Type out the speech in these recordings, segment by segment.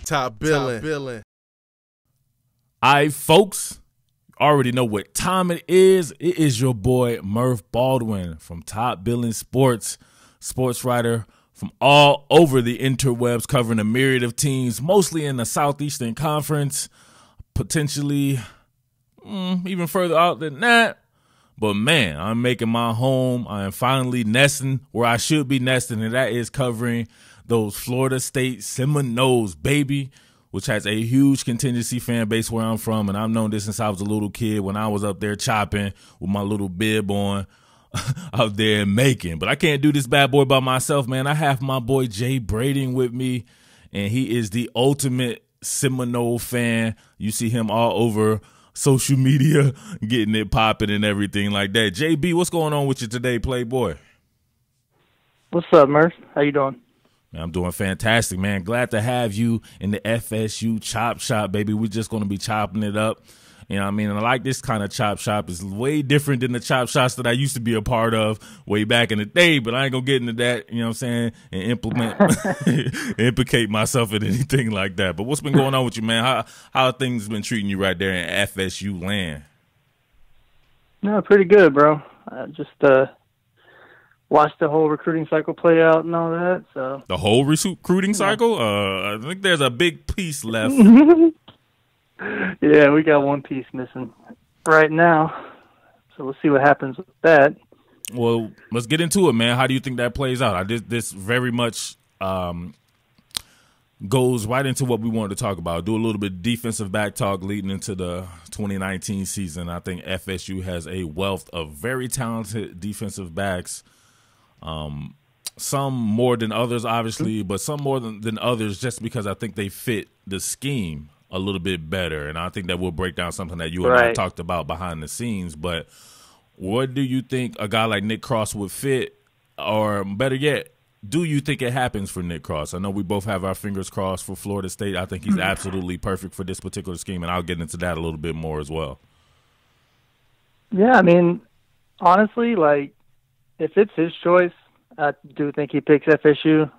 Top billing. All right, folks, already know what time it is. It is your boy Murf Baldwin from Top Billing Sports, sports writer from all over the interwebs, covering a myriad of teams, mostly in the Southeastern Conference, potentially even further out than that. But, man, I'm making my home. I am finally nesting where I should be nesting, and that is covering those Florida State Seminoles, baby, which has a huge contingency fan base where I'm from. And I've known this since I was a little kid when I was up there chopping with my little bib on out there in Macon. But I can't do this bad boy by myself, man. I have my boy Jay Brading with me, and he is the ultimate Seminole fan. You see him all over social media, getting it popping and everything like that. JB, what's going on with you today, Playboy? What's up, Murf? How you doing? Man, I'm doing fantastic, man. Glad to have you in the FSU Chop Shop, baby. We're just going to be chopping it up. You know what I mean? And I like this kind of chop shop. It's way different than the chop shops that I used to be a part of way back in the day, but I ain't going to get into that, you know what I'm saying, and implicate myself in anything like that. But what's been going on with you, man? How have things been treating you right there in FSU land? No, pretty good, bro. I just watched the whole recruiting cycle play out and all that. So the whole recruiting cycle? I think there's a big piece left. Yeah, we got one piece missing right now. So we'll see what happens with that. Well, let's get into it, man. How do you think that plays out? This very much goes right into what we wanted to talk about. Do a little bit of defensive back talk leading into the 2019 season. I think FSU has a wealth of very talented defensive backs. Some more than others, obviously, but some more than others just because I think they fit the scheme a little bit better. And I think that we'll break down something that you and I talked about behind the scenes. But what do you think a guy like Nick Cross would fit? Or better yet, do you think it happens for Nick Cross? I know we both have our fingers crossed for Florida State. I think he's absolutely perfect for this particular scheme, and I'll get into that a little bit more as well. Yeah, I mean, honestly, like, if it's his choice, I do think he picks FSU.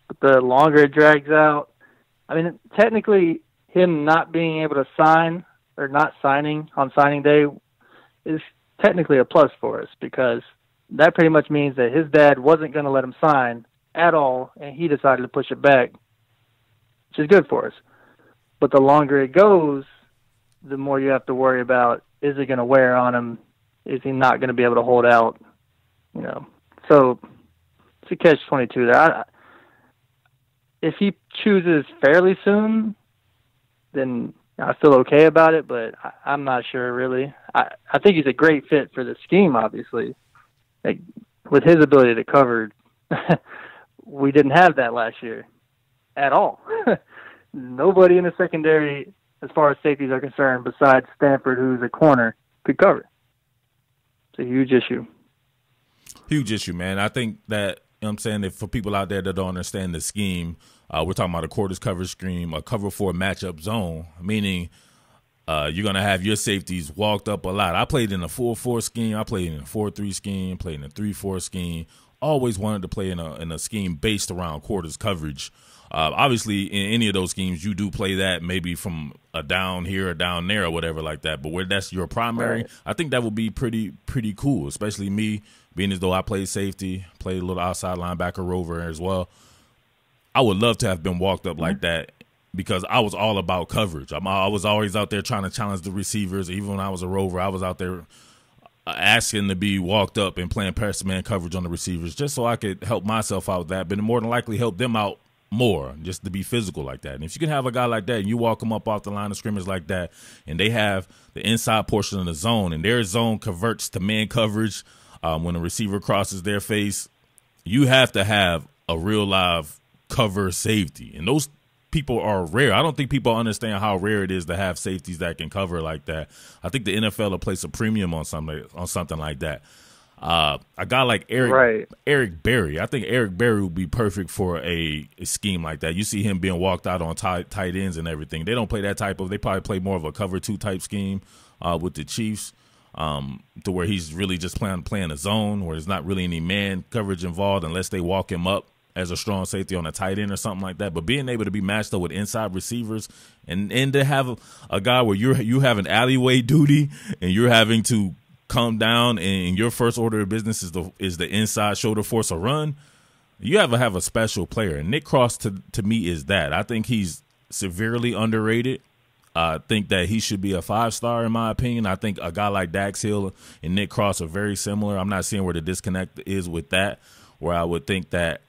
But the longer it drags out, I mean, technically him not being able to sign or not signing on signing day is technically a plus for us because that pretty much means that his dad wasn't going to let him sign at all, and he decided to push it back, which is good for us. But the longer it goes, the more you have to worry about, is it going to wear on him? Is he not going to be able to hold out? You know, so it's a catch-22 there. If he chooses fairly soon, then I feel okay about it, but I'm not sure really. I think he's a great fit for the scheme, obviously. Like, with his ability to cover, we didn't have that last year at all. Nobody in the secondary, as far as safeties are concerned, besides Stanford, who's a corner, could cover. It's a huge issue. Huge issue, man. I think that, you know what I'm saying, that for people out there that don't understand the scheme, we're talking about a quarters coverage scheme, a cover for matchup zone, meaning you're going to have your safeties walked up a lot. I played in a 4-4 scheme. I played in a 4-3 scheme, played in a 3-4 scheme. Always wanted to play in a scheme based around quarters coverage. Obviously, in any of those schemes, you do play that maybe from a down here or down there or whatever like that. But where that's your primary, I think that would be pretty cool, especially me being as though I played safety, played a little outside linebacker rover as well. I would love to have been walked up like that because I was all about coverage. I was always out there trying to challenge the receivers. Even when I was a rover, I was out there asking to be walked up and playing person-man coverage on the receivers just so I could help myself out with that, but more than likely help them out more, just to be physical like that. And if you can have a guy like that and you walk them up off the line of scrimmage like that and they have the inside portion of the zone and their zone converts to man coverage when a receiver crosses their face, you have to have a real live cover safety. And those people are rare. I don't think people understand how rare it is to have safeties that can cover like that. I think the NFL will place a premium on something like that. A guy like Eric Berry, I think Eric Berry would be perfect for a scheme like that. You see him being walked out on tight ends and everything. They don't play that type of – they probably play more of a cover two type scheme with the Chiefs to where he's really just playing a zone where there's not really any man coverage involved unless they walk him up as a strong safety on a tight end or something like that. But being able to be matched up with inside receivers and to have a guy where you have an alleyway duty and you're having to come down and your first order of business is the inside shoulder force a run, you have to have a special player. And Nick Cross to me is that. I think he's severely underrated. I think that he should be a 5-star in my opinion. I think a guy like Dax Hill and Nick Cross are very similar. I'm not seeing where the disconnect is with that, where I would think that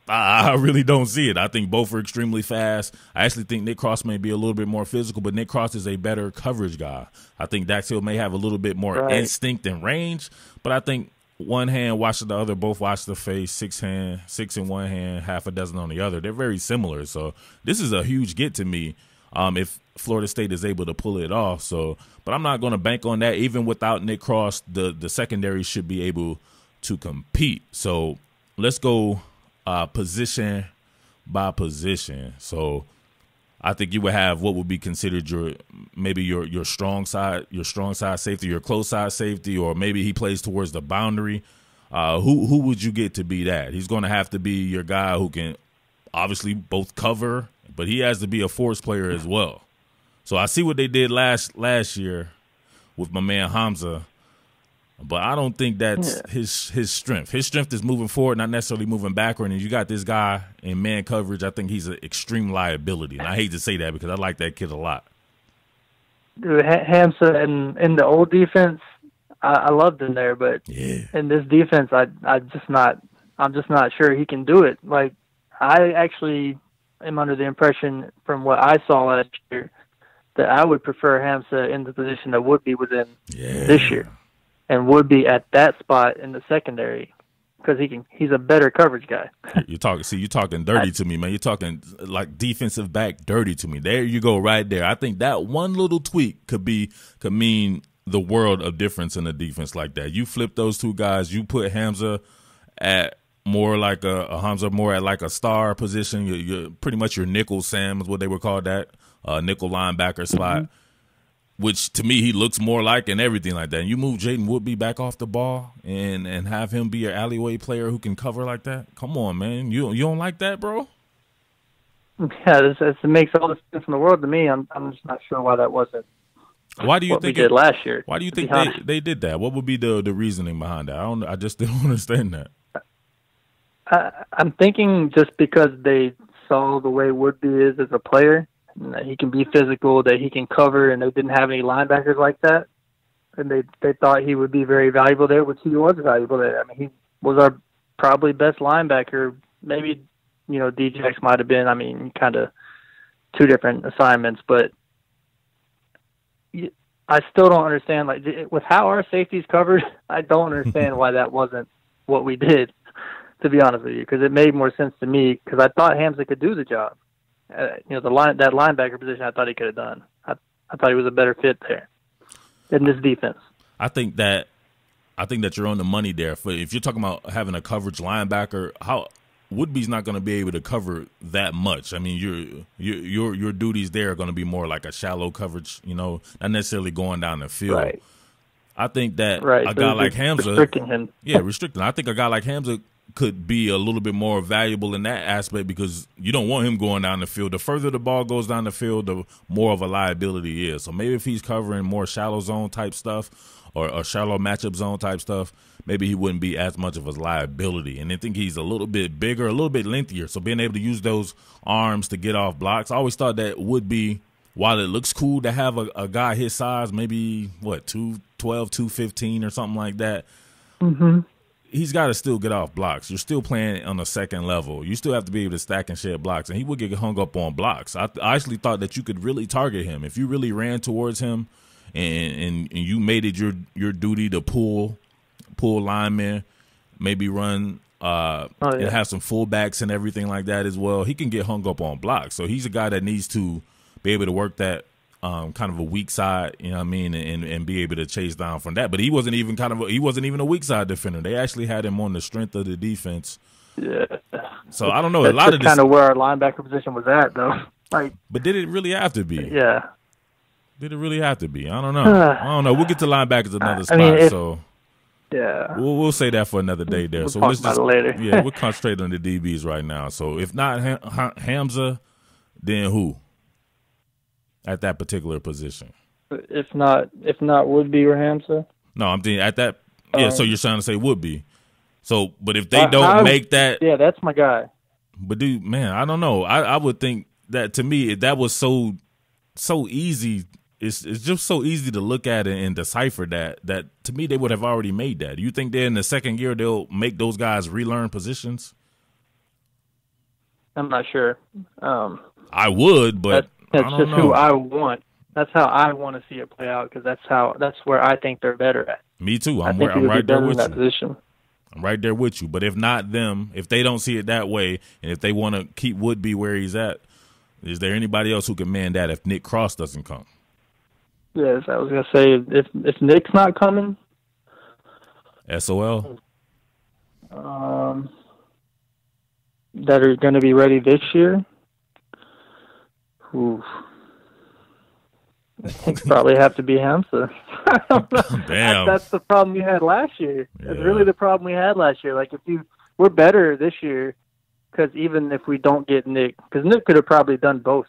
I really don't see it. I think both are extremely fast. I actually think Nick Cross may be a little bit more physical, but Nick Cross is a better coverage guy. I think Dax Hill may have a little bit more instinct and range, but I think one hand watches the other, both watch the face, 6 in one hand, half a dozen on the other. They're very similar. So this is a huge get to me if Florida State is able to pull it off. So, but I'm not going to bank on that. Even without Nick Cross, the secondary should be able to compete. So let's go position by position. So I think you would have what would be considered your strong side safety, your close side safety, or maybe he plays towards the boundary. Who would you get to be that? He's going to have to be your guy who can obviously both cover, but he has to be a force player as well. So I see what they did last year with my man Hamza, but I don't think that's his strength. His strength is moving forward, not necessarily moving backward. And you got this guy in man coverage. I think he's an extreme liability. And I hate to say that because I like that kid a lot. Dude, Hamza in the old defense, I loved him there, but in this defense, I'm just not sure he can do it. Like, I actually am under the impression from what I saw last year that I would prefer Hamza in the position that Woodby was in this year. And would be at that spot in the secondary because he's a better coverage guy. You're talking dirty to me, man. You're talking like defensive back dirty to me. There you go, right there. I think that one little tweak could mean the world of difference in a defense like that. You flip those two guys. You put Hamza at more like Hamza more at like a star position. You're pretty much your nickel Sam is what they would call that, nickel linebacker spot. Which to me he looks more like and everything like that. And you move Jaden Woodby back off the ball and have him be your alleyway player who can cover like that. Come on, man. You don't like that, bro? Yeah, it makes all the sense in the world to me. I'm just not sure why that wasn't. Why do you think we did last year? Why do you think they did that? What would be the reasoning behind that? I just don't understand that. I'm thinking just because they saw the way Woodby is as a player. That he can be physical, that he can cover, and they didn't have any linebackers like that. And they thought he would be very valuable there, which he was valuable there. I mean, he was our probably best linebacker. Maybe, D-Jax might have been, kind of two different assignments. But I still don't understand, like, with how our safety's covered, I don't understand why that wasn't what we did, to be honest with you, because it made more sense to me because I thought Hamza could do the job. That linebacker position, I thought he could have done. I thought he was a better fit there in this defense. I think that you're on the money there. If you're talking about having a coverage linebacker, how Woodby's not going to be able to cover that much. I mean, your duties there are going to be more like a shallow coverage. Not necessarily going down the field. Right. I think that a guy like Hamza, restricting him. Restricting. I think a guy like Hamza could be a little bit more valuable in that aspect because you don't want him going down the field. The further the ball goes down the field, the more of a liability he is. So maybe if he's covering more shallow zone type stuff or shallow matchup zone type stuff, maybe he wouldn't be as much of a liability. And I think he's a little bit bigger, a little bit lengthier. So being able to use those arms to get off blocks, I always thought that would be, while it looks cool to have a guy his size, maybe, 212, 215 or something like that, he's got to still get off blocks. You're still playing on a second level. You still have to be able to stack and shed blocks, and he would get hung up on blocks. I actually thought that you could really target him. If you really ran towards him and you made it your duty to pull linemen, maybe run and have some fullbacks and everything like that as well, he can get hung up on blocks. So he's a guy that needs to be able to work that kind of a weak side, and be able to chase down from that. But he wasn't even a weak side defender. They actually had him on the strength of the defense. Yeah. So I don't know. That's a lot of this kind of where our linebacker position was at, though. But did it really have to be? Yeah. Did it really have to be? I don't know. We'll get to linebackers another spot. Yeah. We'll say that for another day there. So let's talk about it later. Yeah, we'll concentrate on the DBs right now. So if not Hamza, then who at that particular position? If not Woodby or Hamza. No, I'm thinking at that. Yeah, so you're trying to say Woodby. So, but if they don't make that, yeah, that's my guy. But dude, man, I don't know. I would think that to me that was so easy. It's just so easy to look at it and decipher that to me they would have already made that. Do you think they're in the second year they'll make those guys relearn positions? I'm not sure. I would, but that's I don't just know. who I want. That's how I want to see it play out because that's where I think they're better at. Me too. I'm right there with you. Position. I'm right there with you. But if not them, if they don't see it that way, and if they want to keep Woodby where he's at, is there anybody else who can man that if Nick Cross doesn't come? Yes, I was gonna say if Nick's not coming, SOL. That are going to be ready this year. Oof. Probably have to be Hamza. Damn. That's the problem we had last year. Yeah. That's really the problem we had last year. Like we're better this year because even if we don't get Nick, because Nick could have probably done both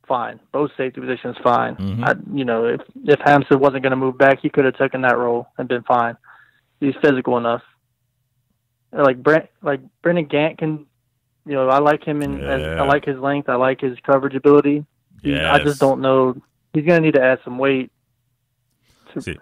fine, both safety positions fine. Mm-hmm. If Hamza wasn't going to move back, he could have taken that role and been fine. He's physical enough. Like Brendan Gant can, I like him I like his length. I like his coverage ability. Yes. I just don't know. He's going to need to add some weight.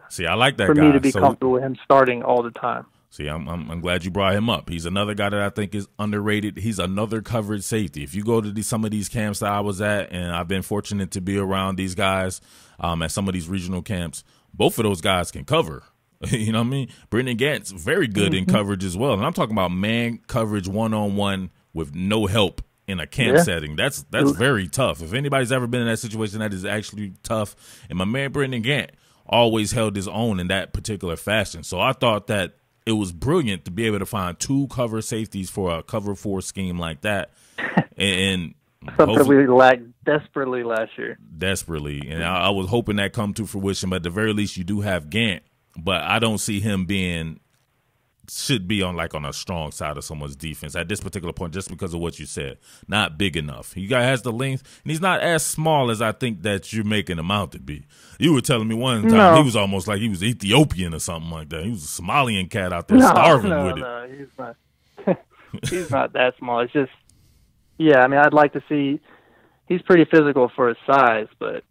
See, I like that for guy. Me to be comfortable with him starting all the time. See, I'm glad you brought him up. He's another guy that I think is underrated. He's another coverage safety. If you go to some of these camps that I was at, and I've been fortunate to be around these guys at some of these regional camps, both of those guys can cover. You know what I mean? Brendan Gant's very good in coverage as well. And I'm talking about man coverage one-on-one with no help in a camp setting. That's very tough. If anybody's ever been in that situation, that is actually tough. And my man Brendan Gant always held his own in that particular fashion. So I thought that it was brilliant to be able to find two cover safeties for a cover four scheme like that. And something we lacked desperately last year. Desperately. And I was hoping that come to fruition, but at the very least you do have Gant. But I don't see him should be on a strong side of someone's defense at this particular point, just because of what you said. Not big enough. He has the length, and he's not as small as I think that you're making him out to be. You were telling me one time he was almost like he was Ethiopian or something like that. He was a Somalian cat out there starving with it. No, he's not. He's not that small. It's just, I'd like to see. He's pretty physical for his size, but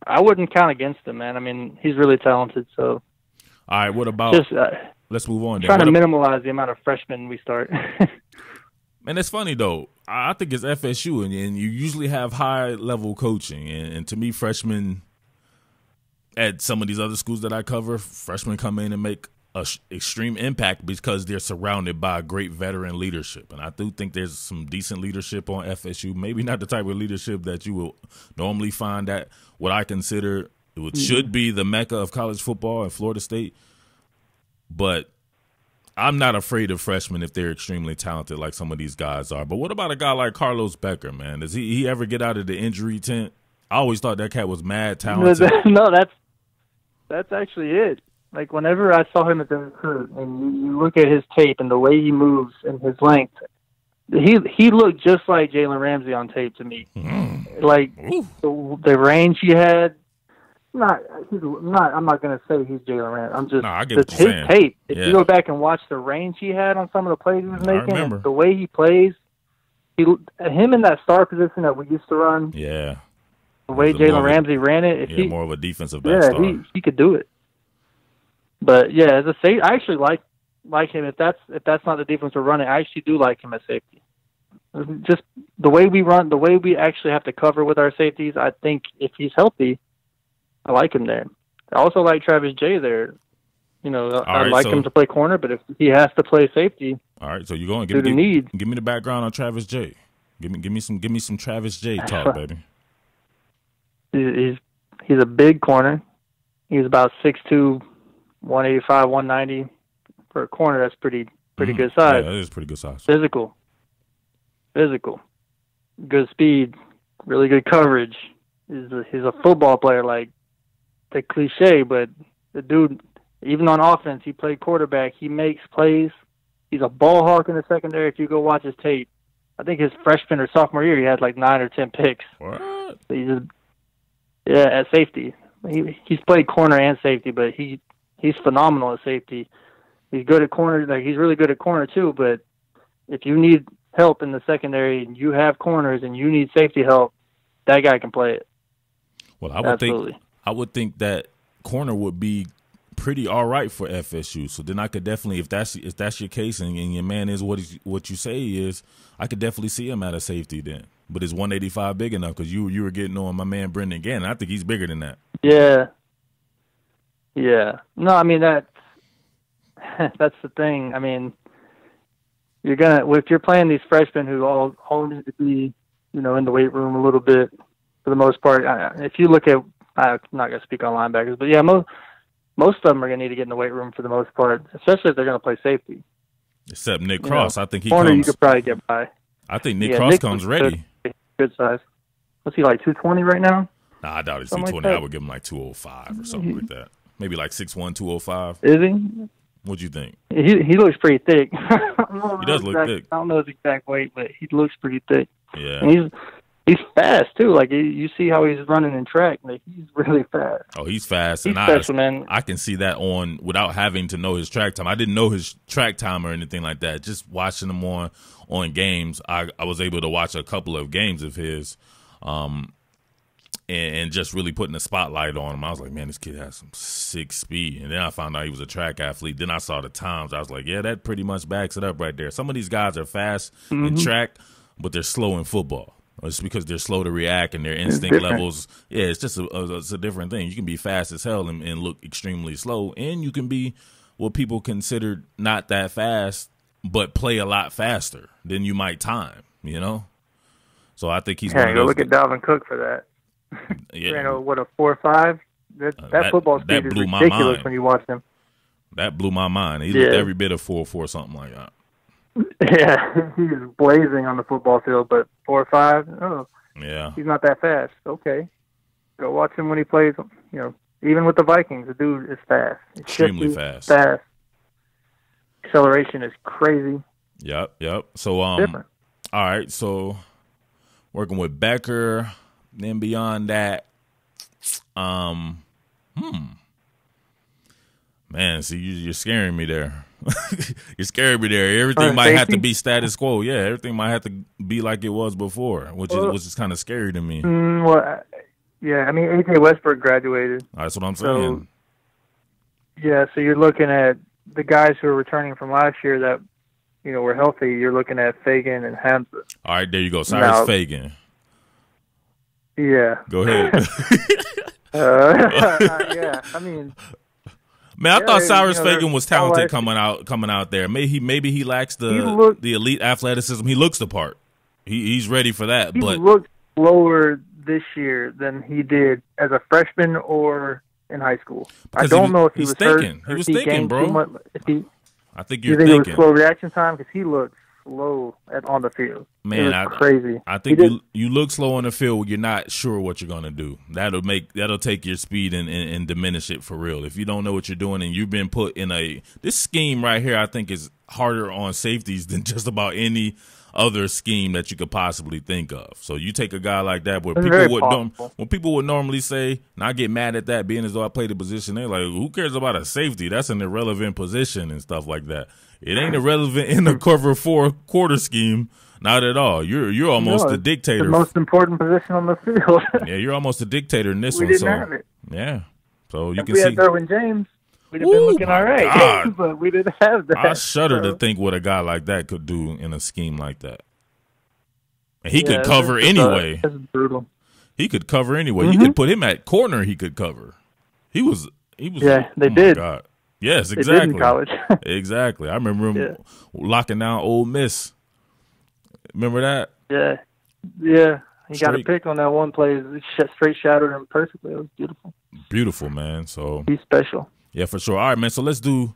I wouldn't count against him, man. He's really talented, so. All right, what about let's move on. Trying to minimize the amount of freshmen we start. And it's funny, though. I think it's FSU, and you usually have high-level coaching. And to me, freshmen at some of these other schools that I cover, freshmen come in and make an extreme impact because they're surrounded by great veteran leadership. And I do think there's some decent leadership on FSU, maybe not the type of leadership that you will normally find at what I consider it should be the mecca of college football at Florida State. But I'm not afraid of freshmen if they're extremely talented like some of these guys are. But what about a guy like Carlos Becker, man? Does he ever get out of the injury tent? I always thought that cat was mad talented. No, that's actually it. Like, whenever I saw him at the recruit, and you look at his tape and the way he moves and his length, he looked just like Jalen Ramsey on tape to me. Like, the range he had. I'm not going to say he's Jalen Ramsey. I'm just I get what his you're saying. tape. If you go back and watch the range he had on some of the plays he was making, and the way he plays, him in that star position that we used to run. Yeah. The way Jalen Ramsey ran it, more of a defensive back star. he could do it. But as a safety, I actually like him. If that's not the defense we're running, I actually do like him as safety. Just the way we run, the way we actually have to cover with our safeties. I think if he's healthy, I like him there. I also like Travis J there. I'd like him to play corner, but if he has to play safety, all right. So you're going give me the background on Travis J. Give me some Travis J talk, baby. He's a big corner. He's about 6'2", 185, 190 for a corner. That's pretty good size. Yeah, that is pretty good size. Physical, good speed, really good coverage. He's a football player, like the cliche, but the dude, even on offense, he played quarterback. He makes plays. He's a ball hawk in the secondary. If you go watch his tape, I think his freshman or sophomore year, he had like 9 or 10 picks. What? So at safety. He's played corner and safety, but he's phenomenal at safety. He's good at corner. Like, he's really good at corner too. But if you need help in the secondary and you have corners and you need safety help, that guy can play it. Well, I would think that corner would be pretty all right for FSU. So then I could definitely, if that's your case and your man is what you say he is, I could definitely see him at a safety then. But is 185 big enough? Because you were getting on my man Brendan Gannon. I think he's bigger than that. Yeah. No, I mean that's the thing. I mean, if you're playing these freshmen who all need to be, in the weight room a little bit for the most part. If you look at, I'm not going to speak on linebackers, but yeah, most of them are going to need to get in the weight room for the most part, especially if they're going to play safety. Except Nick Cross. I think he corner, comes. You could probably get by. I think Nick Cross comes ready. Good size. What's he, like 220 right now? Nah, I doubt he's 220. I would give him like 205 or something like that. Maybe like 6'1", 205. Is he? What'd you think? He looks pretty thick. He does look thick. I don't know his exact weight, but he looks pretty thick. Yeah. And he's fast too. Like you see how he's running in track. Like, he's really fast. Oh, he's fast. He's special, man. I can see that without having to know his track time. I didn't know his track time or anything like that. Just watching him on games, I was able to watch a couple of games of his, and just really putting the spotlight on him. I was like, man, this kid has some sick speed. And then I found out he was a track athlete. Then I saw the times. I was like, yeah, that pretty much backs it up right there. Some of these guys are fast in track, but they're slow in football. It's because they're slow to react and their instinct levels. Yeah, it's just it's a different thing. You can be fast as hell and look extremely slow, and you can be what people consider not that fast, but play a lot faster than you might time. So I think he's. Yeah, go look at Dalvin Cook for that. Yeah, what a 4.5. That football speed is ridiculous when you watch him. That blew my mind. He looked every bit of 4.4 something like that. Yeah, he is blazing on the football field, but 4.5, oh, yeah, he's not that fast. Okay, go watch him when he plays. Even with the Vikings, the dude is fast. Extremely fast. Acceleration is crazy. Yep. So different. All right. So working with Becker, then beyond that, man, see, you're scaring me there. You're scaring me there. Everything might have to be status quo. Yeah, everything might have to be like it was before, which is kind of scary to me. Yeah, I mean, A.J. Westbrook graduated. That's what I'm saying. So you're looking at the guys who are returning from last year that, were healthy. You're looking at Fagan and Hamza. All right, there you go. Cyrus Fagan. Yeah. Go ahead. Yeah, I mean... Man, I thought Cyrus Fagan was talented coming out there. Maybe he lacks the elite athleticism. He looks the part. He's ready for that. He but looked slower this year than he did as a freshman or in high school. I don't know if he was thinking. hurt. He was thinking, bro. I think you're thinking. You think thinking. it was slow reaction time? Because he looked slow on the field. Man, crazy. I think you look slow on the field when you're not sure what you're gonna do. That'll take your speed and diminish it for real. If you don't know what you're doing and you've been put in this scheme right here, I think is harder on safeties than just about any other scheme that you could possibly think of. So you take a guy like that where people would normally say, and I get mad at that, being as though I played the position, they're like, who cares about a safety? That's an irrelevant position and stuff like that. It ain't irrelevant in the cover 4 quarter scheme. Not at all. You're almost the dictator. The most important position on the field. Yeah, you're almost a dictator in this one. We didn't have it. Yeah. So you if can we see. had Derwin James, we'd have been looking all right. But we didn't have that. I shudder to think what a guy like that could do in a scheme like that. And he could cover anyway. That's brutal. He could cover anyway. You could put him at corner. He could cover. He was. Yeah, they did. My God. Yes, exactly. They did in college. Exactly. I remember him locking down Ole Miss. Remember that? Yeah. He got a pick on that one play. Straight shadowed him perfectly. It was beautiful. Beautiful, man. So he's special. Yeah, for sure. All right, man. So let's do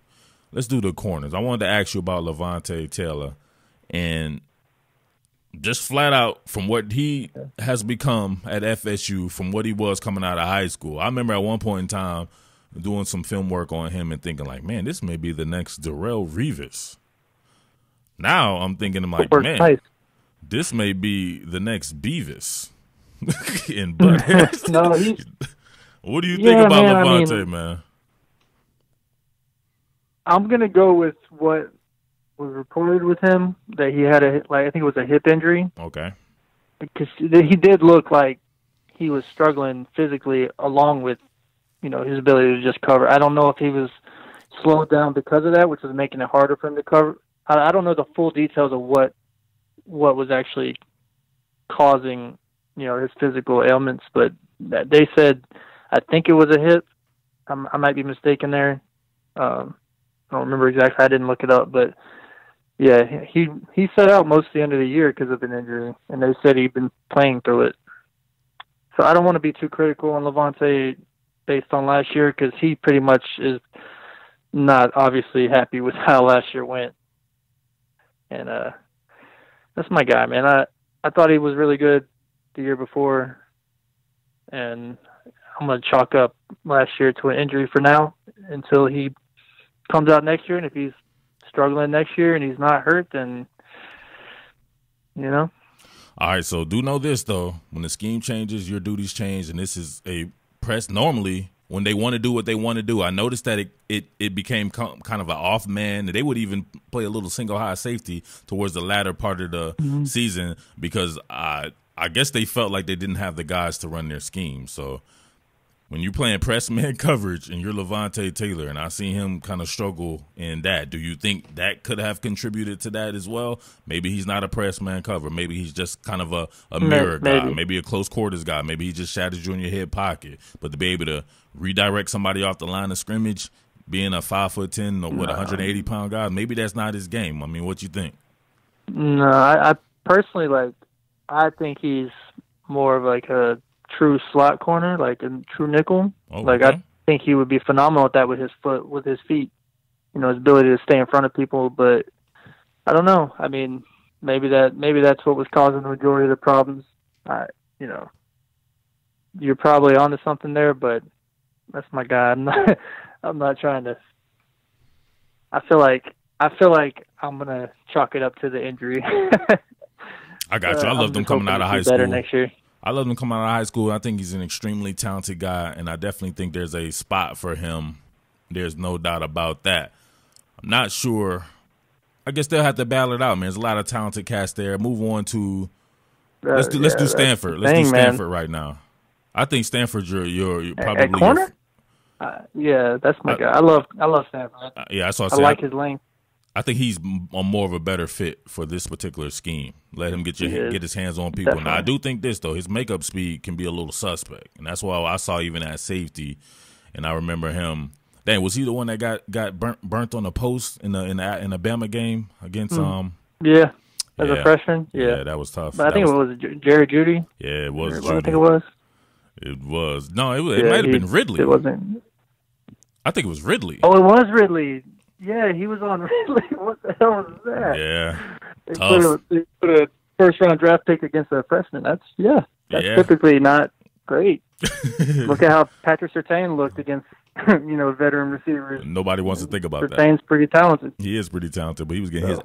the corners. I wanted to ask you about Levante Taylor, and just flat out from what he has become at FSU, from what he was coming out of high school. I remember at one point in time, doing some film work on him and thinking like, man, this may be the next Darrelle Revis. Now I'm thinking, I'm like, man, nice. This may be the next Beavis. In Butthead. No, what do you think about man, Levante, man? I'm gonna go with what was reported with him, that he had I think it was a hip injury. Okay. Because he did look like he was struggling physically, along with, his ability to just cover. I don't know if he was slowed down because of that, which was making it harder for him to cover. I don't know the full details of what was actually causing, his physical ailments, but they said, I think it was a hip. I might be mistaken there. I don't remember exactly. I didn't look it up, but yeah, he sat out most of the end of the year because of an injury, and they said he'd been playing through it. So I don't want to be too critical on Levante based on last year, because he pretty much is not obviously happy with how last year went. And that's my guy, man. I thought he was really good the year before, and I'm going to chalk up last year to an injury for now until he comes out next year. And if he's struggling next year and he's not hurt, then, All right, so do know this, though. When the scheme changes, your duties change, and this is a press. Normally, when they want to do what they want to do, I noticed that it became kind of an off man. They would even play a little single high safety towards the latter part of the season, because I guess they felt like they didn't have the guys to run their scheme. So when you're playing press man coverage and you're Levante Taylor, and I see him kind of struggle in that, do you think that could have contributed to that as well? Maybe he's not a press man cover. Maybe he's just kind of a mirror guy. Maybe a close quarters guy. Maybe he just shatters you in your hip pocket. But to be able to redirect somebody off the line of scrimmage, being a 5'10" or 180-pound guy, maybe that's not his game. I mean, what you think? No, I personally, I think he's more of like a true slot corner, like a true nickel. Oh, I think he would be phenomenal at that with his feet, his ability to stay in front of people. But I don't know. I mean, maybe that's what was causing the majority of the problems. You're probably onto something there, but that's my guy. I'm not trying to. I feel like I'm gonna chalk it up to the injury. I got you. I love them coming out of high school. Better next year. I love him coming out of high school. I think he's an extremely talented guy, and I definitely think there's a spot for him. There's no doubt about that. I'm not sure. I guess they'll have to battle it out, man. There's a lot of talented cats there. Move on to let's do Stanford. Let's do Stanford right now. I think Stanford, you're probably at corner. Yeah, that's my guy. I love Stanford. Yeah, I like his length. I think he's more of a better fit for this particular scheme. Let him get his hands on people. Definitely. Now, I do think this, though. His makeup speed can be a little suspect. And that's why I saw even at safety, and I remember him. Dang, was he the one that got burnt on the post in the Bama game against Yeah, as a freshman. Yeah, that was tough. But I think it was Jerry Jeudy. Yeah, it was. I think it was. It was. No, it might have been Ridley. It wasn't. I think it was Ridley. Oh, it was Ridley. Yeah, he was on Ridley. What the hell was that? Yeah, they put a first-round draft pick against a freshman. That's typically not great. Look at how Patrick Surtain looked against veteran receivers. Nobody wants to think about that. Surtain's pretty talented. He is pretty talented, but he was getting his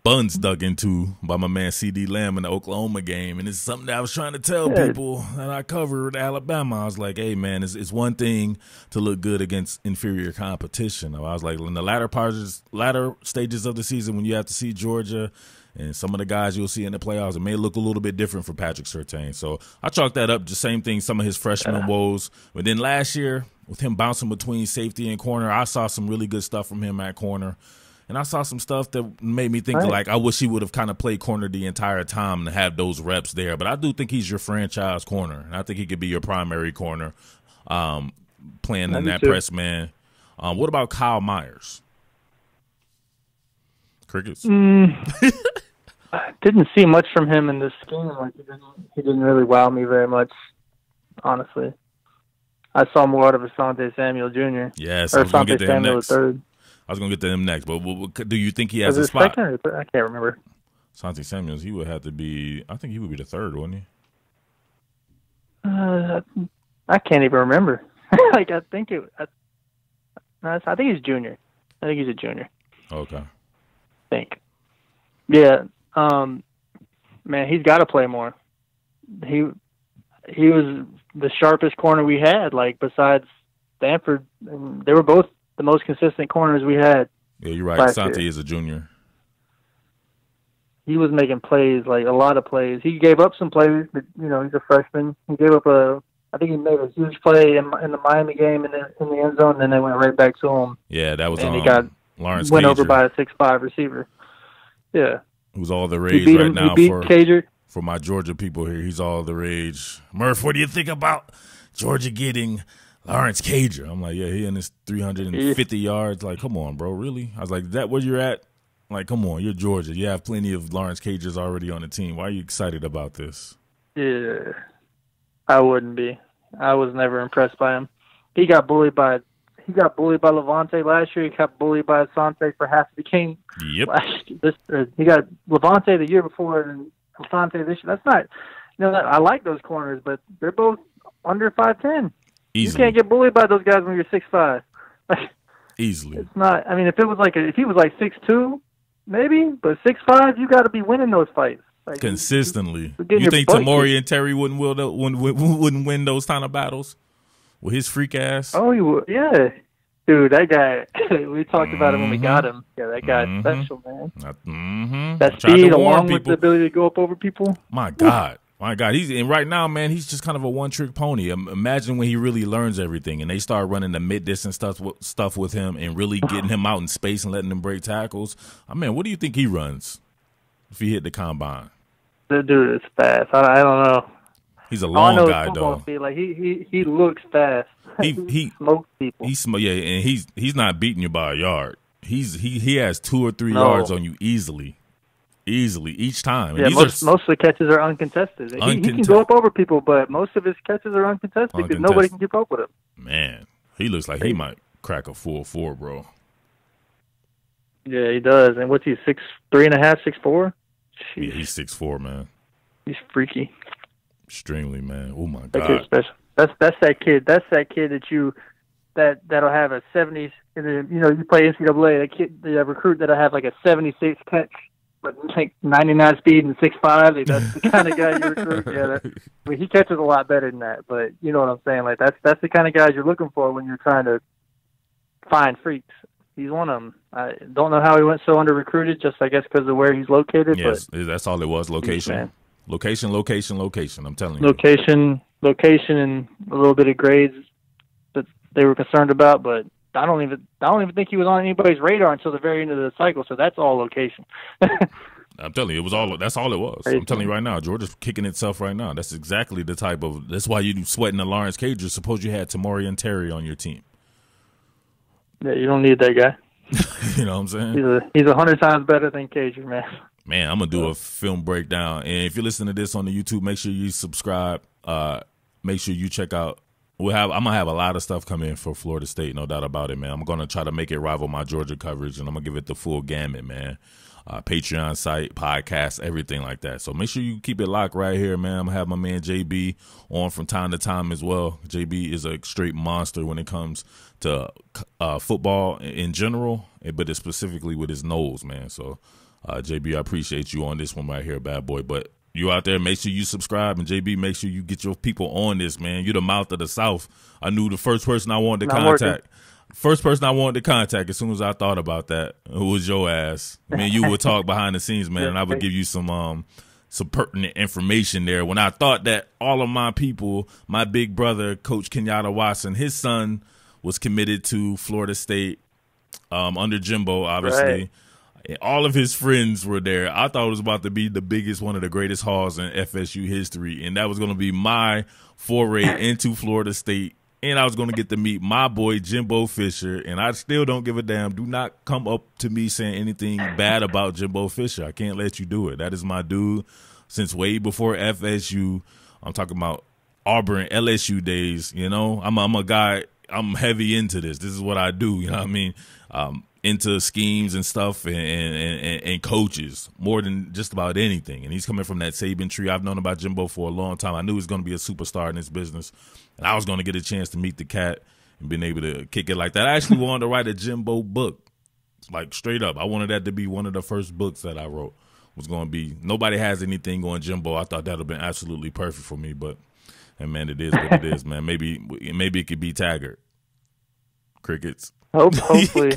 buns dug into by my man C.D. Lamb in the Oklahoma game, and it's something that I was trying to tell people that I covered Alabama. I was like, hey, man, it's one thing to look good against inferior competition. I was like, in the latter stages of the season, when you have to see Georgia and some of the guys you'll see in the playoffs, it may look a little bit different for Patrick Surtain. So I chalked that up, just same thing, some of his freshman woes. But then last year, with him bouncing between safety and corner, I saw some really good stuff from him at corner. And I saw some stuff that made me think, I wish he would have kind of played corner the entire time and have those reps there. But I do think he's your franchise corner, and I think he could be your primary corner playing in that press man. What about Kyle Myers? Crickets? I didn't see much from him in this game. He didn't really wow me very much, honestly. I saw more out of Asante Samuel Jr. Yes, I was going to get to him next. III. I was going to get to him next, but do you think he has a spot? Second or I can't remember. Asante Samuels, he would have to be. I think he would be the third, wouldn't he? I can't even remember. I think it. I think he's junior. I think he's a junior. Okay. I think. Yeah. Man, he's got to play more. He was the sharpest corner we had, like, besides Stanford. And they were both the most consistent corners we had. Yeah, you're right. Asante is a junior. He was making plays, like a lot of plays. He gave up some plays, but, you know, he's a freshman. He gave up I think he made a huge play in the Miami game in the end zone, and then they went right back to him. Yeah, that was and he got Lawrence went Cager. over by a 6'5" receiver. Yeah. Who's all the rage right now Cager. For my Georgia people here. He's all the rage. Murf, what do you think about Georgia getting Lawrence Cager? I'm like, yeah, he in his 350 yards. Like, come on, bro, really? I was like, is that where you're at? Like, come on, you're Georgia. You have plenty of Lawrence Cagers already on the team. Why are you excited about this? Yeah, I wouldn't be. I was never impressed by him. He got bullied by Levante last year. He got bullied by Asante for half the game. Yep. He got Levante the year before and Asante this year. That's not. You know, I like those corners, but they're both under 5'10". Easily. You can't get bullied by those guys when you're 6'5". Easily. It's not. I mean, if he was like 6'2", maybe, but 6'5", you got to be winning those fights. Like, consistently. You think Tamori and Terry wouldn't win those kind of battles with his freak ass? Oh, he would. Yeah. Dude, that guy, we talked about him when we got him. Yeah, that guy's special, man. That speed along with the ability to go up over people. My God. And right now, man, he's just kind of a one-trick pony. Imagine when he really learns everything and they start running the mid-distance stuff with him and really getting him out in space and letting him break tackles. I mean, what do you think he runs if he hit the combine? The dude is fast. I don't know. He's a long guy, though. Speed. Like he looks fast. He smokes people. And he's not beating you by a yard. He has 2 or 3 yards on you easily each time. And most of the catches are uncontested. He can go up over people, but most of his catches are uncontested because nobody can keep up with him. Man, he looks like he might crack a 4.4, bro. Yeah, he does. And what's he, 3.5, 6'4"? Yeah, he's 6'4", man. He's freaky. Extremely, man. Oh my God. That kid's special. That's that kid. That's that kid that'll have a 70s. You know, you play NCAA. That kid, the recruit that'll have like a 76 catch, but like 99 speed and 6'5". That's the kind of guy you recruit. Yeah, I mean, he catches a lot better than that. But you know what I'm saying? Like that's the kind of guys you're looking for when you're trying to find freaks. He's one of them. I don't know how he went so under-recruited, just I guess because of where he's located. Yes, but that's all it was, location. Location. I'm telling you. Location, and a little bit of grades that they were concerned about, but I don't even think he was on anybody's radar until the very end of the cycle, so that's all location. I'm telling you, that's all it was. I'm telling you right now, Georgia's kicking itself right now. That's exactly the type of – that's why you're sweating the Lawrence Cager. Suppose you had Tamori and Terry on your team. Yeah, you don't need that guy. You know what I'm saying? He's 100 times better than Cager, man. Man, I'm going to do a film breakdown. And if you're listening to this on the YouTube, make sure you subscribe. Make sure you check out. I'm going to have a lot of stuff come in for Florida State, no doubt about it, man. I'm going to try to make it rival my Georgia coverage, and I'm going to give it the full gamut, man. Patreon site, podcast, everything like that. So make sure you keep it locked right here, man. I'm going to have my man JB on from time to time as well. JB is a straight monster when it comes to football in general, but it's specifically with his nose, man. So, JB, I appreciate you on this one right here, bad boy. But you out there, make sure you subscribe. And, JB, make sure you get your people on this, man. You're the mouth of the South. I knew the first person I wanted to contact. First person I wanted to contact as soon as I thought about that, it was your ass. I mean, you would talk behind the scenes, man, and I would give you some pertinent information there. When I thought that all of my people, my big brother, Coach Kenyatta Watson, his son was committed to Florida State under Jimbo, obviously. Right. And all of his friends were there. I thought it was about to be the biggest, one of the greatest hauls in FSU history, and that was going to be my foray into Florida State. And I was going to get to meet my boy, Jimbo Fisher, and I still don't give a damn. Do not come up to me saying anything bad about Jimbo Fisher. I can't let you do it. That is my dude since way before FSU. I'm talking about Auburn, LSU days, you know. I'm a guy, I'm heavy into this. This is what I do, you know what I mean? Into schemes and stuff and coaches more than just about anything. And he's coming from that Saban tree. I've known about Jimbo for a long time. I knew he was going to be a superstar in this business. And I was going to get a chance to meet the cat and being able to kick it like that. I actually wanted to write a Jimbo book, like straight up. I wanted that to be one of the first books that I wrote. Was going to be nobody has anything on Jimbo. I thought that would have been absolutely perfect for me, but and man, it is what it is, man. Maybe it could be Taggart. Crickets. Hopefully.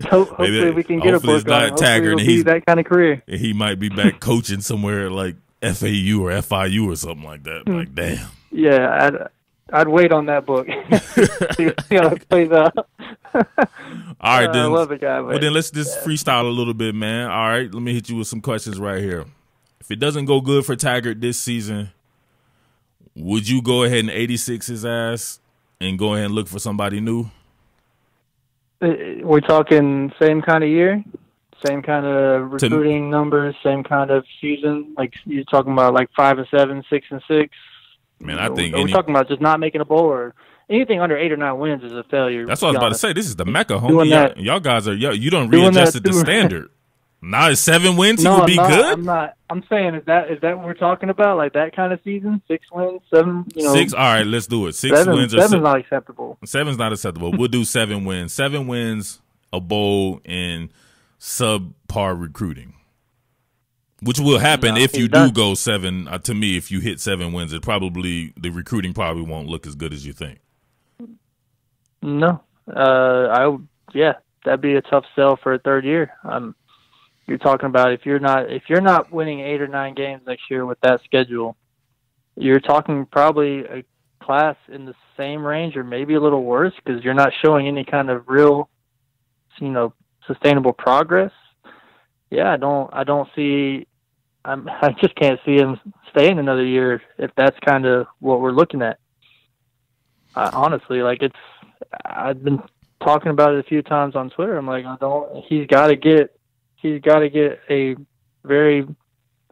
Hopefully we can get a book on it. Taggart, and he's that kind of career. And he might be back coaching somewhere like FAU or FIU or something like that. Like, damn. Yeah, I'd wait on that book. See how it plays out. All right, then. I love it, guy. Well, then let's just freestyle a little bit, man. All right, let me hit you with some questions right here. If it doesn't go good for Taggart this season, would you go ahead and 86 his ass and go ahead and look for somebody new? We're talking same kind of year, same kind of recruiting numbers, same kind of season. Like you're talking about like 5-7, 6-6. Man, I think we're talking about just not making a bowl, or anything under 8 or 9 wins is a failure. That's what I was about to say. This is the Mecca, homie. Y'all guys are you don't readjusted the standard. Now it's 7 wins. No, he would be good. I'm not. I'm saying is that what we're talking about? Like that kind of season? 6 wins, 7. 6. All right, let's do it. 6 wins. 7's not acceptable. 7's not acceptable. We'll do 7 wins. 7 wins, a bowl, and subpar recruiting. Which will happen if you do go 7. To me, if you hit 7 wins, the recruiting probably won't look as good as you think. No, that'd be a tough sell for a third year. You're talking about if you're not winning 8 or 9 games next year with that schedule, you're talking probably a class in the same range or maybe a little worse because you're not showing any kind of real, sustainable progress. Yeah, I just can't see him staying another year if that's kind of what we're looking at. Honestly, I've been talking about it a few times on Twitter. I'm like, he's got to get a very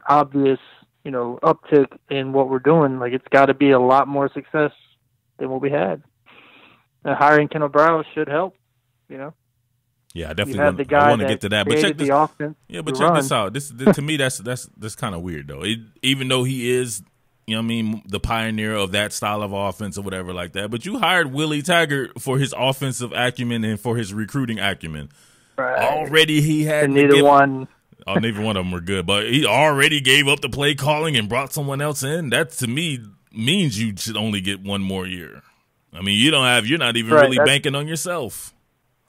obvious, uptick in what we're doing. Like, it's got to be a lot more success than what we had. And hiring Kendall Browse should help, Yeah, I definitely want to get to that. But check this. Check this out. This to me, that's kind of weird though. Even though he is, the pioneer of that style of offense or whatever like that. But you hired Willie Taggart for his offensive acumen and for his recruiting acumen. Right. Already he had and neither one. Oh, neither one of them were good, but he already gave up the play calling and brought someone else in. That to me means you should only get one more year. I mean, you're not even really banking on yourself.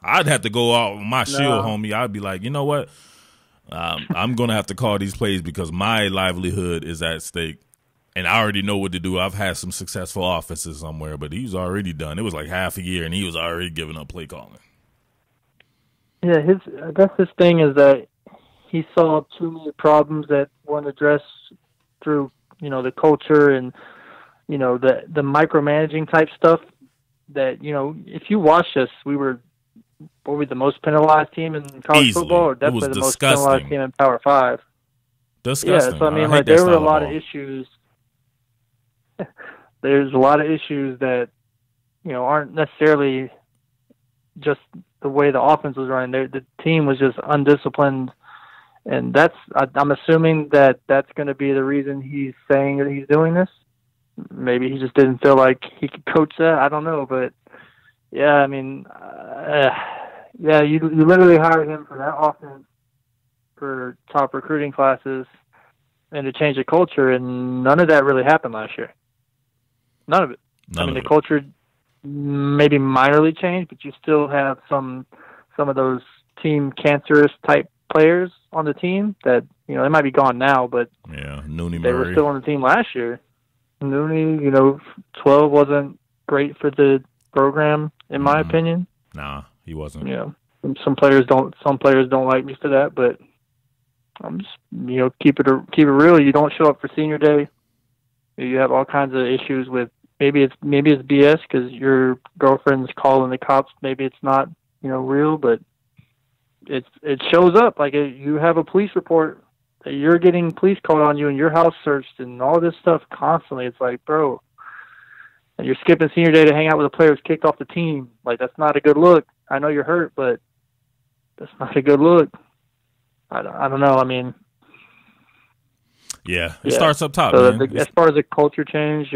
I'd have to go out with my shield, homie. I'd be like, you know what? I'm going to have to call these plays because my livelihood is at stake. And I already know what to do. I've had some successful offenses somewhere, but he's already done. It was like half a year, and he was already giving up play calling. Yeah, that's his thing is that he saw too many problems that weren't addressed through, the culture and, the micromanaging type stuff that, if you watched us, we were probably the most penalized team in college football, or definitely the most penalized team in Power 5. Disgusting. Yeah, so there were a lot of issues. There's a lot of issues that, aren't necessarily just the way the offense was running. The team was just undisciplined, and I'm assuming that's going to be the reason he's saying that he's doing this. Maybe he just didn't feel like he could coach that. I don't know, but yeah, you literally hired him for that offense for top recruiting classes and to change the culture, and none of that really happened last year. None of it. The culture maybe minorly changed, but you still have some of those team cancerous type players on the team that, they might be gone now, but Nooney they were still on the team last year. Nooney, 12 wasn't great for the program, in my opinion. Nah, he wasn't. Some players don't like me for that, but I'm just, keep it real. You don't show up for senior day. You have all kinds of issues with, maybe it's BS because your girlfriend's calling the cops. Maybe it's not, real, but it shows up. Like you have a police report that you're getting police called on you and your house searched and all this stuff constantly. It's like, bro, and you're skipping senior day to hang out with the players kicked off the team. Like, that's not a good look. I know you're hurt, but that's not a good look. I don't know. It starts up top, so man. As far as the culture change,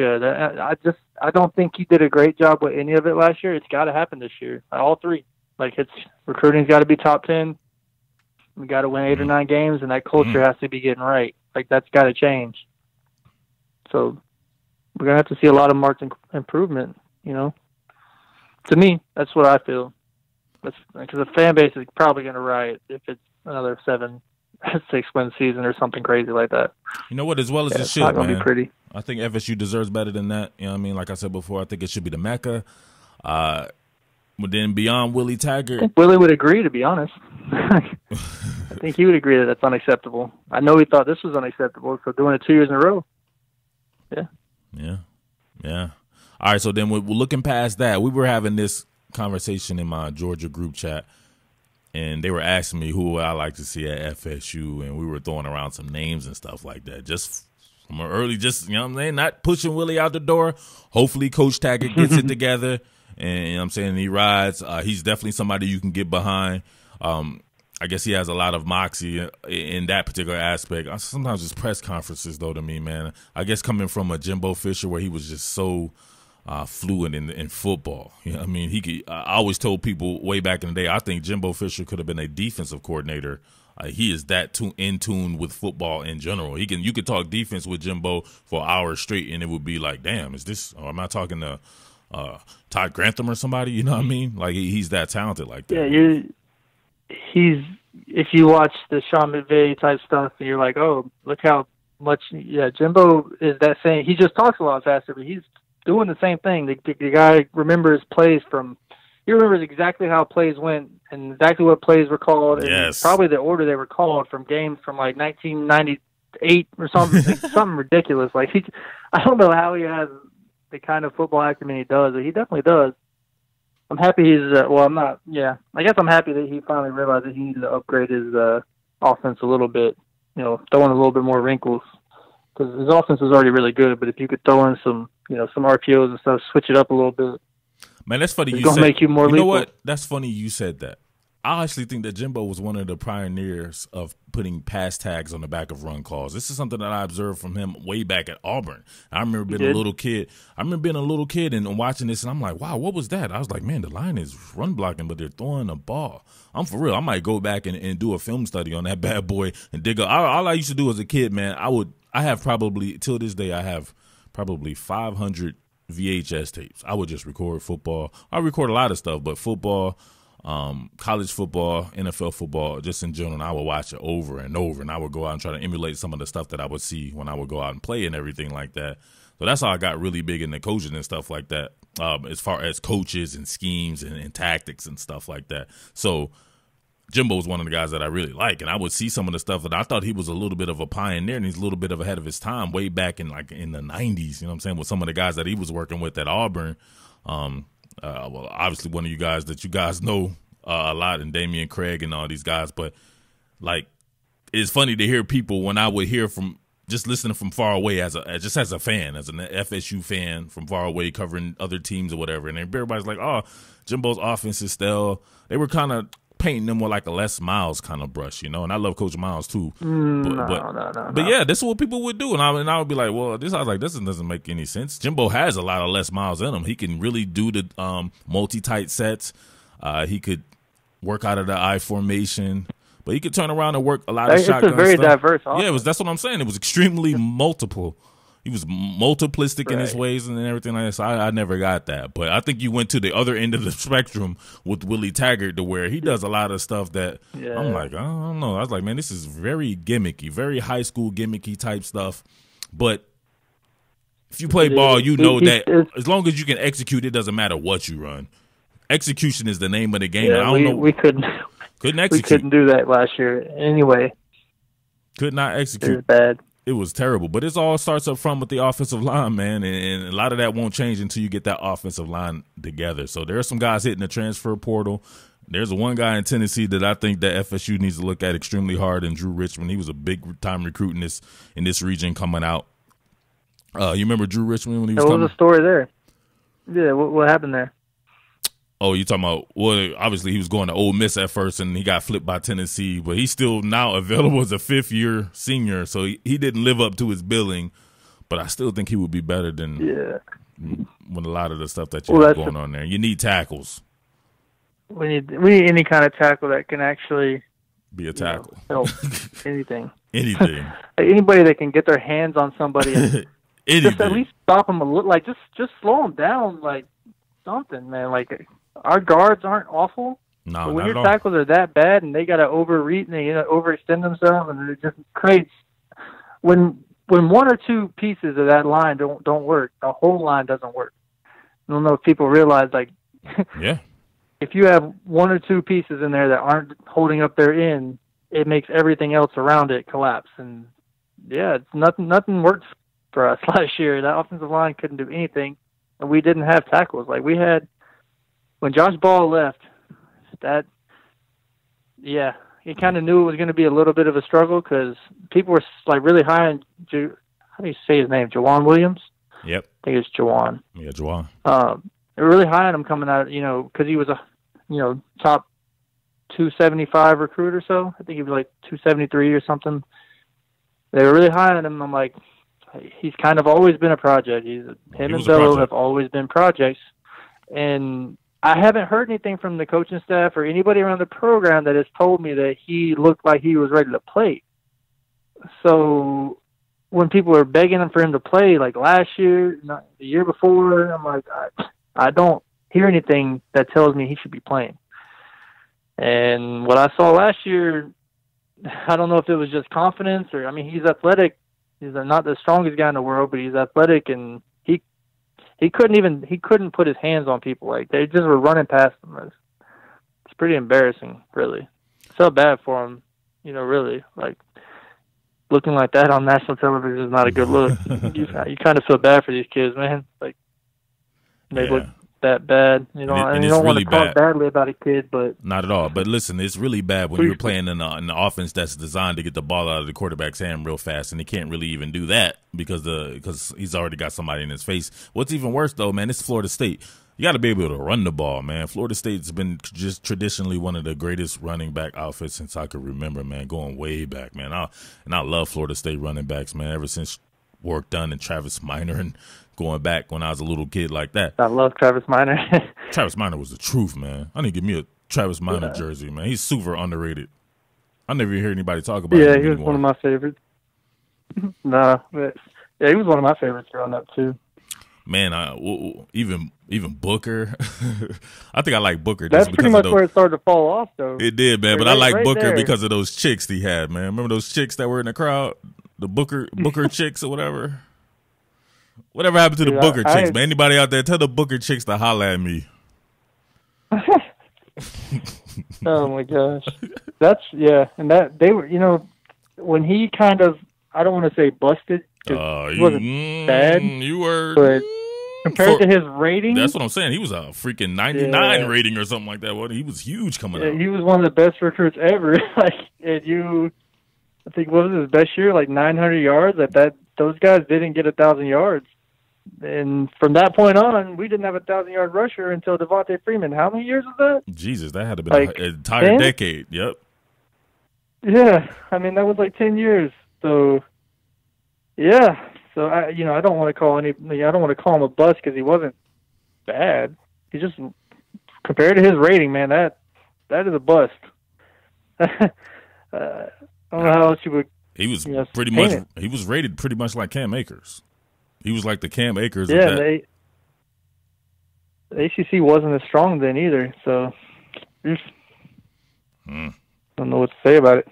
I don't think he did a great job with any of it last year. It's got to happen this year. All three. Like, recruiting's got to be top 10. We got to win 8 or 9 games, and that culture has to be getting right. Like, that's got to change. So we're going to have to see a lot of marked improvement, you know. To me, that's what I feel. Because the fan base is probably going to riot if it's another 7-6 win season or something crazy like that. You know what? As well as it should, it's not going to be pretty. I think FSU deserves better than that. You know what I mean? Like I said before, I think it should be the Mecca. But then beyond Willie Taggart, I think Willie would agree, to be honest. I think he would agree that that's unacceptable. I know he thought this was unacceptable, so doing it 2 years in a row. Yeah. All right, so then we're looking past that. We were having this conversation in my Georgia group chat, and they were asking me who I like to see at FSU, and we were throwing around some names and stuff like that. Just from early, just, you know what I'm saying, not pushing Willie out the door. Hopefully Coach Taggart gets it together, and you know what I'm saying, he rides. He's definitely somebody you can get behind. I guess he has a lot of moxie in that particular aspect. Sometimes it's press conferences, though, to me, man. I guess coming from a Jimbo Fisher where he was just so fluent in football. You know what I mean? I always told people way back in the day, I think Jimbo Fisher could have been a defensive coordinator. He is that in tune with football in general. You could talk defense with Jimbo for hours straight, and it would be like, damn, am I talking to Todd Grantham or somebody? You know what I mean? Like, he's that talented like that. Yeah, if you watch the Sean McVay type stuff, and you're like, oh, look how much, Jimbo is that same. He just talks a lot faster, but he's doing the same thing. The guy remembers plays he remembers exactly how plays went and exactly what plays were called, and probably the order they were called from games from like 1998 or something, something ridiculous. Like, I don't know how he has the kind of football acumen he does, but he definitely does. I'm happy I'm not. Yeah, I guess I'm happy that he finally realized that he needed to upgrade his offense a little bit. You know, throw in a little bit more wrinkles, because his offense was already really good. But if you could throw in some RPOs and stuff, switch it up a little bit. Man, that's funny. It's gonna make you more lethal. You know what? That's funny you said that. I actually think that Jimbo was one of the pioneers of putting pass tags on the back of run calls. This is something that I observed from him way back at Auburn. I remember being a little kid. And watching this, and I'm like, wow, what was that? I was like, man, the line is run blocking, but they're throwing a ball. I'm for real. I might go back and do a film study on that bad boy and dig up. All I used to do as a kid, man, till this day, I have probably 500 VHS tapes. I would just record football. I record a lot of stuff, but football, college football, NFL football, just in general, and I would watch it over and over, and I would go out and try to emulate some of the stuff that I would see when I would go out and play and everything like that. So that's how I got really big into coaching and stuff like that, as far as coaches and schemes and tactics and stuff like that. So Jimbo was one of the guys that I really like, and I would see some of the stuff that I thought he was a little bit of a pioneer, and he's a little bit of ahead of his time way back in the 90s, you know what I'm saying, with some of the guys that he was working with at Auburn. Well, obviously one of you guys that you guys know a lot, and Damian Craig and all these guys, but like, it's funny to hear people when I would hear from just listening from far away as a fan, as an FSU fan from far away covering other teams or whatever, and everybody's like, oh, Jimbo's offense is stale. They were kind of painting them with like a Les Miles kind of brush, you know, and I love Coach Miles too. But yeah, this is what people would do, and I would be like, well, this doesn't make any sense. Jimbo has a lot of Les Miles in him. He can really do the multi-tight sets. He could work out of the I formation, but he could turn around and work a lot of shotgun stuff. It's a very diverse offense. Yeah, that's what I'm saying. It was extremely multiple. He was multiplistic in his ways and everything like that. So I never got that. But I think you went to the other end of the spectrum with Willie Taggart, to where he does a lot of stuff that I'm like, I don't know. I was like, man, this is very gimmicky, very high school gimmicky type stuff. But if you play ball, you know that as long as you can execute, it doesn't matter what you run. Execution is the name of the game. Yeah, we couldn't execute. We couldn't do that last year anyway. Could not execute. It was bad. It was terrible, but it all starts up front with the offensive line, man, and a lot of that won't change until you get that offensive line together. So there are some guys hitting the transfer portal. There's one guy in Tennessee that I think that FSU needs to look at extremely hard, and Drew Richmond. He was a big-time recruit in this region coming out. You remember Drew Richmond when he was coming? What was the story there? Yeah, what happened there? Oh, you talking about, well, obviously he was going to Ole Miss at first, and he got flipped by Tennessee, but he's still now available as a fifth-year senior, so he didn't live up to his billing, but I still think he would be better than with a lot of the stuff that you have going on there. You need tackles. We need any kind of tackle that can actually be a tackle. Help anything. Anything. Like anybody that can get their hands on somebody and just at least stop them a little. Like just slow them down. Like something, man. Like our guards aren't awful. No, but when your tackles are that bad and they got to overreach and they overextend themselves, and it just creates when one or two pieces of that line don't work, the whole line doesn't work. I don't know if people realize, like, yeah, if you have one or two pieces in there that aren't holding up their end, it makes everything else around it collapse. And yeah, it's nothing worked for us last year. That offensive line couldn't do anything, and we didn't have tackles. Like we had when Josh Ball left. You kind of knew it was going to be a little bit of a struggle because people were like really high on how do you say his name? Jawan Williams. Yep, I think it's Jawan. Yeah, Jawan. They were really high on him coming out, because he was a, top 275 recruit or so. I think he was like 273 or something. They were really high on him. I'm like, he's kind of always been a project. Him and Bello have always been projects, and I haven't heard anything from the coaching staff or anybody around the program that has told me that he looked like he was ready to play. So when people were begging him for him to play, like last year, not the year before, I'm like, I don't hear anything that tells me he should be playing. And what I saw last year, I don't know if it was just confidence or, he's athletic. He's not the strongest guy in the world, but he's athletic, and he couldn't put his hands on people. Like they just were running past him. It's pretty embarrassing, really. Felt bad for him, really. Like looking like that on national television is not a good look. You kind of feel bad for these kids, man. Like they look that bad, and you don't want to talk badly about a kid, but not at all. But listen, it's really bad when you're playing in an offense that's designed to get the ball out of the quarterback's hand real fast, and he can't really even do that because he's already got somebody in his face. What's even worse though, man, it's Florida State. You got to be able to run the ball, man. Florida State's been just traditionally one of the greatest running back outfits since I could remember, man, going way back, man. I love Florida State running backs, man, ever since Work Done and Travis Minor and going back when I was a little kid like that. I love Travis Minor. Travis Minor was the truth, man. I need to get me a Travis Minor jersey, man. He's super underrated. I never hear anybody talk about him anymore. Yeah, he was one of my favorites. He was one of my favorites growing up, too. Man, even Booker. I think I like Booker. That's pretty much where it started to fall off, though. It did, man. But I like Booker because of those chicks he had, man. Remember those chicks that were in the crowd? The Booker chicks or whatever? Whatever happened to the Booker chicks, man? Anybody out there, tell the Booker chicks to holler at me. Oh, my gosh. And that they were, when he kind of, I don't want to say busted, he wasn't bad. You were. But compared to his rating. That's what I'm saying. He was a freaking 99 rating or something like that. He was huge coming out. He was one of the best recruits ever. I think, what was his best year? Like 900 yards. Those guys didn't get 1,000 yards. And from that point on, we didn't have a 1,000-yard rusher until Devontae Freeman. How many years was that? Jesus, that had to be an entire decade. Yep. Yeah, that was like 10 years. So, yeah. So I don't want to call him a bust because he wasn't bad. He just compared to his rating, man, that is a bust. I don't know how else you would. He was pretty much. He was rated pretty much like Cam Akers. He was like the Cam Akers. Yeah, of that. The ACC wasn't as strong then either. So, don't know what to say about it.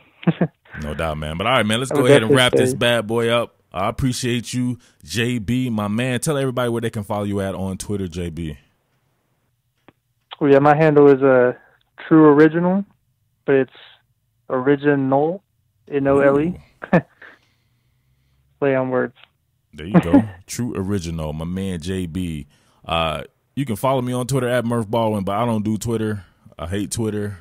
No doubt, man. But all right, man, let's go ahead and wrap this bad boy up. I appreciate you, JB, my man. Tell everybody where they can follow you at on Twitter, JB. Well, yeah, my handle is True Original, but it's Original, Nole. Play on words. There you go. True Original, my man, JB. You can follow me on Twitter at Murf Baldwin, but I don't do Twitter. I hate Twitter.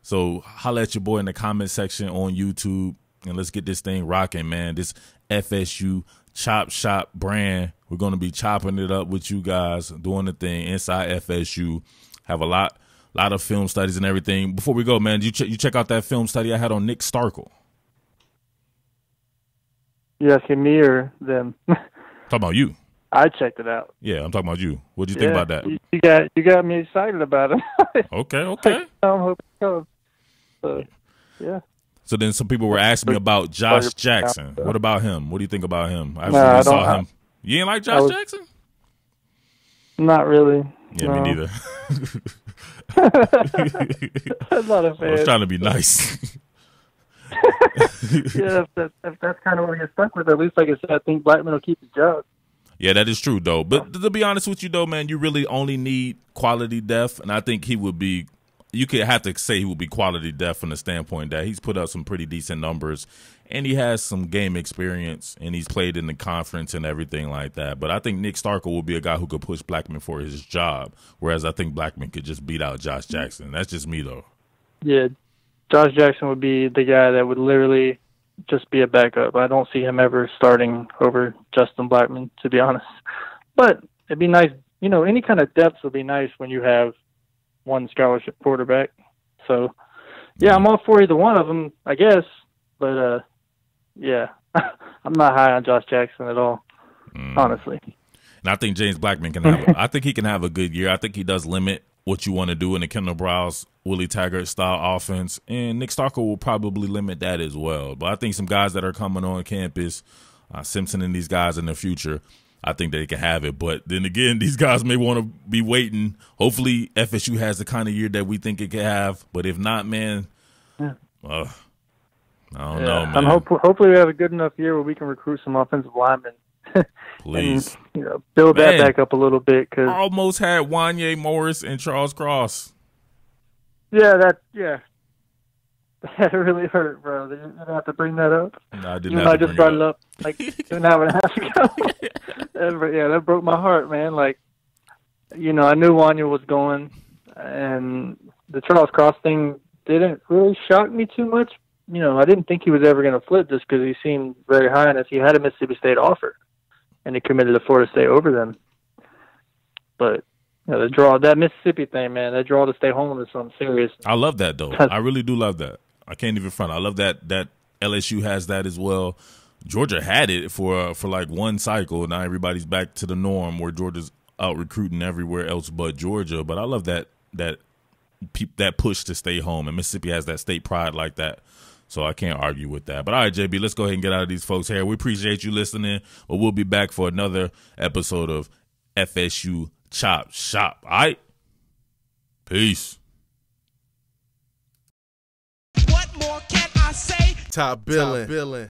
So holla at your boy in the comment section on YouTube, and let's get this thing rocking, man. This FSU Chop Shop brand, we're going to be chopping it up with you guys, doing the thing inside FSU. Have a lot of film studies and everything. Before we go, man, you check out that film study I had on Nick Starkel. You asking me or them? Talking about you. I checked it out. Yeah, I'm talking about you. What do you think about that? You got me excited about it. Okay. I'm hoping so. So, yeah. So then some people were asking me about Josh Jackson. What about him? What do you think about him? I saw him. You ain't like Josh Jackson? Not really. Yeah, no. me neither. I'm not a fan. I was trying to be nice. Yeah, if that's kind of what you're stuck with, at least, like I said, I think Blackman will keep his job. Yeah, that is true, though. But to be honest with you, though, man, you really only need quality depth, and I think he would be – you could have to say he would be quality depth from the standpoint that he's put up some pretty decent numbers, and he has some game experience, and he's played in the conference and everything like that. But I think Nick Starkel will be a guy who could push Blackman for his job, whereas I think Blackman could just beat out Josh Jackson. That's just me, though. Yeah, Josh Jackson would be the guy that would literally just be a backup. I don't see him ever starting over Justin Blackman, to be honest. But it'd be nice. You know, any kind of depth would be nice when you have one scholarship quarterback. So, yeah, I'm all for either one of them, I guess. But, yeah, I'm not high on Josh Jackson at all, honestly. And I think James Blackman can have I think he can have a good year. I think he does limit what you want to do in the Kendall Browse, Willie Taggart style offense. And Nick Starkel will probably limit that as well. But I think some guys that are coming on campus, Simpson and these guys in the future, I think they can have it. But then again, these guys may want to be waiting. Hopefully FSU has the kind of year that we think it can have. But if not, man, I don't know, man. Hopefully we have a good enough year where we can recruit some offensive linemen. Please. And, build that back up a little bit. Cause, I almost had Wanye Morris and Charles Cross. Yeah, that really hurt, bro. You didn't have to bring that up. No, I didn't. I just brought it up like 2.5 hours ago. Yeah, that broke my heart, man. Like, I knew Wanya was going, and the Charles Cross thing didn't really shock me too much. I didn't think he was ever going to flip just because he seemed very high on us. He had a Mississippi State offer, and he committed to Florida State over them. But the draw, that Mississippi thing, man, that draw to stay home is something serious. I love that, though. I really do love that. I can't even front. I love that LSU has that as well. Georgia had it for like one cycle. Now everybody's back to the norm where Georgia's out recruiting everywhere else but Georgia. But I love that push to stay home, and Mississippi has that state pride like that. So I can't argue with that. But all right, JB, let's go ahead and get out of these folks' hair. We appreciate you listening, but we'll be back for another episode of FSU Chop Shop. All right? Peace. What more can I say? Top billing.